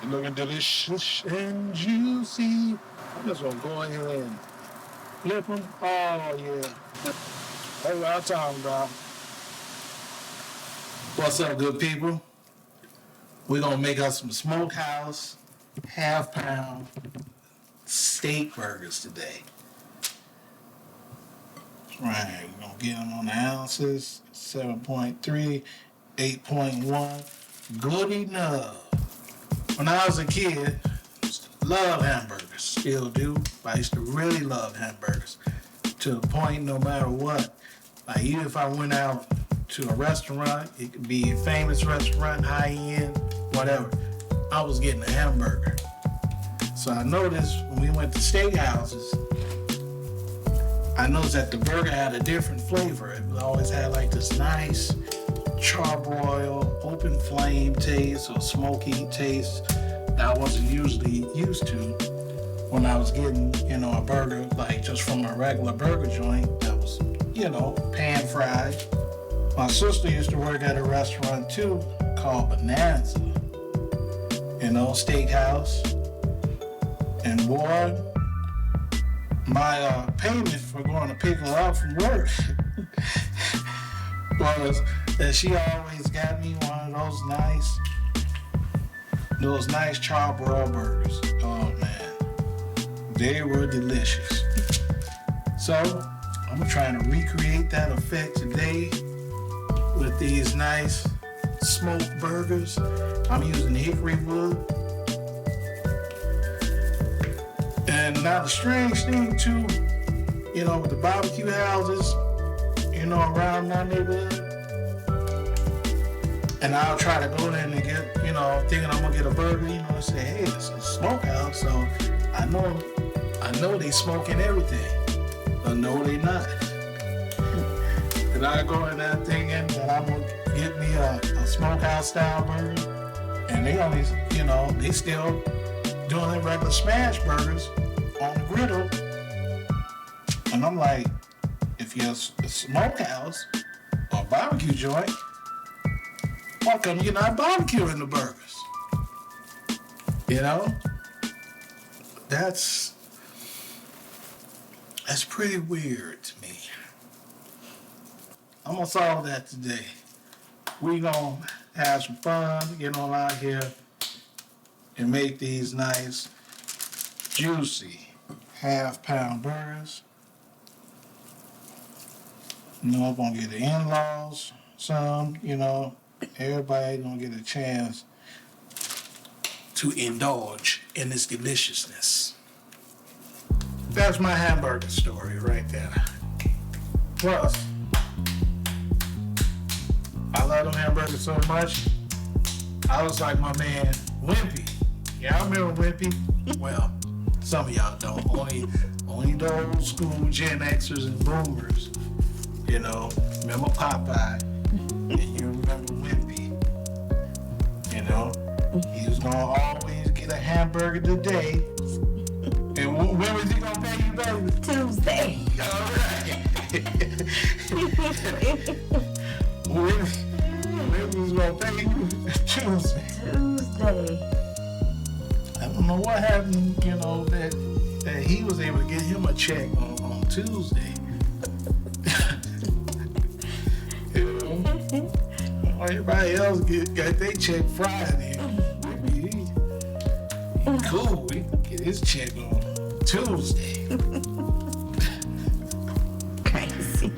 You're looking delicious and juicy. I'm just gonna go ahead and flip them. Oh yeah. That's what I'm talking about. What's up, good people? We're gonna make us some smokehouse half-pound steak burgers today. Right, we're gonna get them on the ounces. 7.3, 8.1. Good enough. When I was a kid, love hamburgers. Still do. I used to really love hamburgers. To the point, no matter what. Like, even if I went out to a restaurant, it could be a famous restaurant, high-end, whatever, I was getting a hamburger. So I noticed when we went to steakhouses, I noticed that the burger had a different flavor. It always had like this nice charbroil, open flame taste or smoky taste that I wasn't usually used to when I was getting, a burger like just from a regular burger joint that was, pan fried. My sister used to work at a restaurant too called Bonanza, steakhouse. And boy, my payment for going to pick her up from work was that she always got me one of those nice charbroil burgers. Oh man, they were delicious. So I'm trying to recreate that effect today with these nice smoked burgers. I'm using hickory wood. And now the strange thing too, with the barbecue houses, around my neighborhood, and I'll try to go there and get, thinking I'm gonna get a burger, and say, hey, it's a smokehouse, so I know they smoking everything, but no, they not. And I go in there thinking that I'm gonna get me a smokehouse style burger, and they only, they still doing their regular smash burgers on the griddle. And I'm like, if you're a smokehouse or a barbecue joint, why come you're not barbecuing the burgers? That's pretty weird to me. I'm gonna solve that today. We gonna have some fun, get on out here and make these nice, juicy half-pound burgers. I'm gonna get the in-laws some, everybody gonna get a chance to indulge in this deliciousness. That's my hamburger story right there. Plus, I love them hamburgers so much, I was like my man Wimpy. Yeah, I remember Wimpy. Well, some of y'all don't. Only the old school Gen Xers and Boomers. Remember Popeye, and you remember Wimpy. He was gonna always get a hamburger today. And when was he gonna pay you, baby? Tuesday. All right. When was gonna pay you? Tuesday. I don't know what happened, that he was able to get him a check on Tuesday. Everybody else got their check Friday. Maybe he cool. He can get his check on Tuesday. Crazy.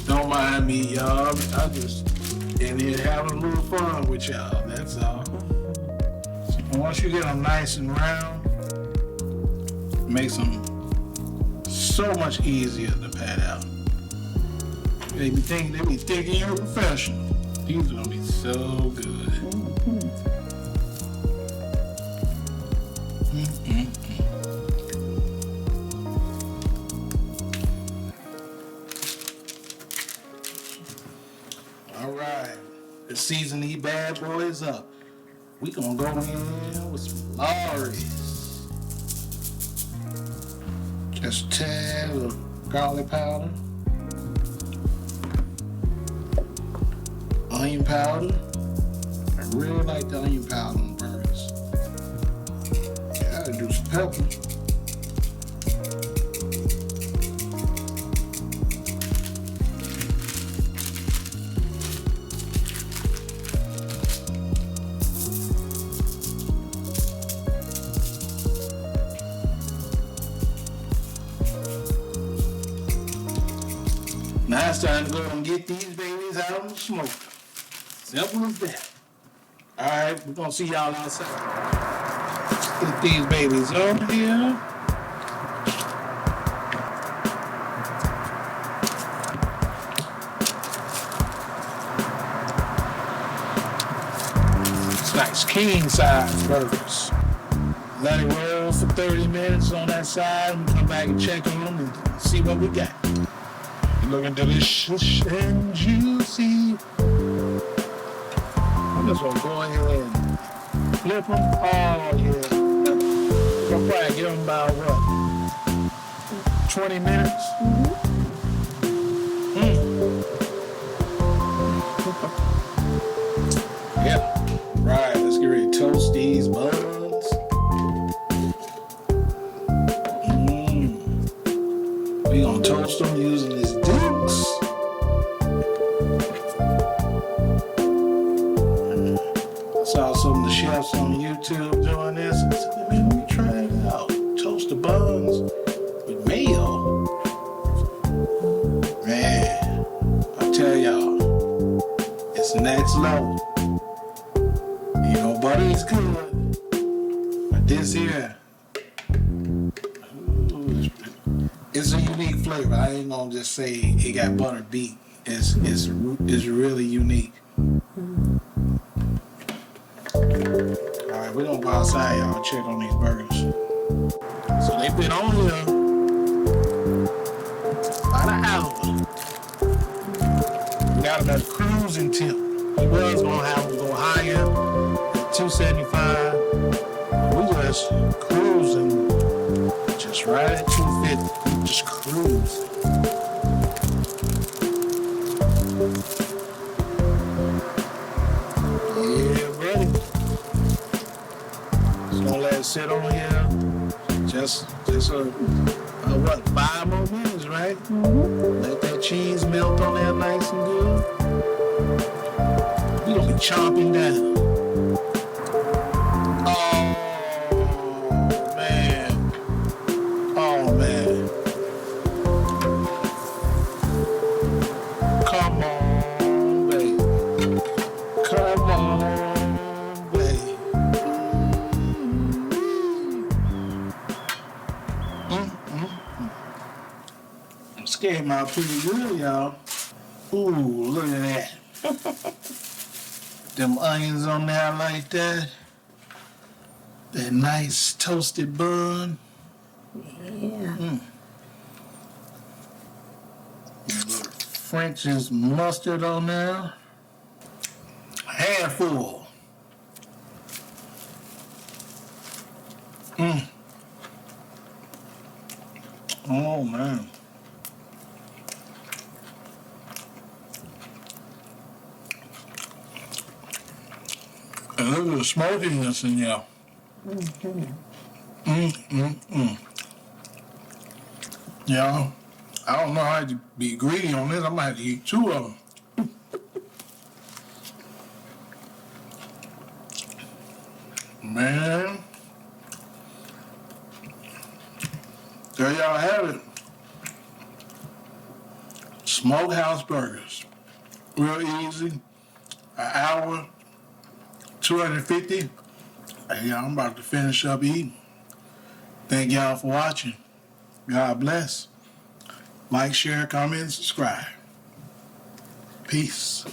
Don't mind me, y'all. I'm just in here having a little fun with y'all. That's all. So once you get them nice and round, it makes them so much easier to pat out. They be thinking you're a professional. These are gonna be so good. All right, let's season these bad boys up. We gonna go in with some Lawry's. Just a tad of garlic powder. Onion powder, really like the onion powder on burgers. Gotta do some pepper. Now it's time to go and get these babies out of the smoker. Simple as that. Alright, we're gonna see y'all outside. Get these babies over here. It's nice king size burgers. Let it roll for 30 minutes on that side and come back and check on them and see what we got. Looking delicious and juicy. I'm just gonna go ahead and flip them. Oh yeah. I'll probably give them about what? 20 minutes? Yeah. Right, let's get ready to toast these buns. We gonna toast them using this Dukes. I saw some of the chefs on YouTube doing this. I said, man, let me try it out. Toast the buns with mayo. Man, I tell y'all, it's next level. You know, butter is good, but this here, it's a unique flavor. I ain't gonna just say it got butter beat. It's really unique. Alright, we're gonna go outside, y'all, and check on these burgers. So they've been on here about an hour. We got them at a cruising temp. We was gonna have them go higher at 275. We just cruising just right at 250. Just cruise. Yeah, buddy. Just gonna let it sit on here. Just what, 5 more minutes, right? Let that cheese melt on there nice and good. We're gonna be chomping down. Oh man. Come on, baby. Come on, baby. This came out pretty good, y'all. Ooh, look at that. Them onions on there like that. That nice toasted bun. Yeah. French's mustard on there. A handful. Oh man. And look at the smokiness in here. Yeah, I don't know how to be greedy on this. I might have to eat 2 of them. Man. There y'all have it. Smokehouse Burgers. Real easy. An hour. 250. Hey, y'all, I'm about to finish up eating. Thank y'all for watching. God bless. Like, share, comment, and subscribe. Peace.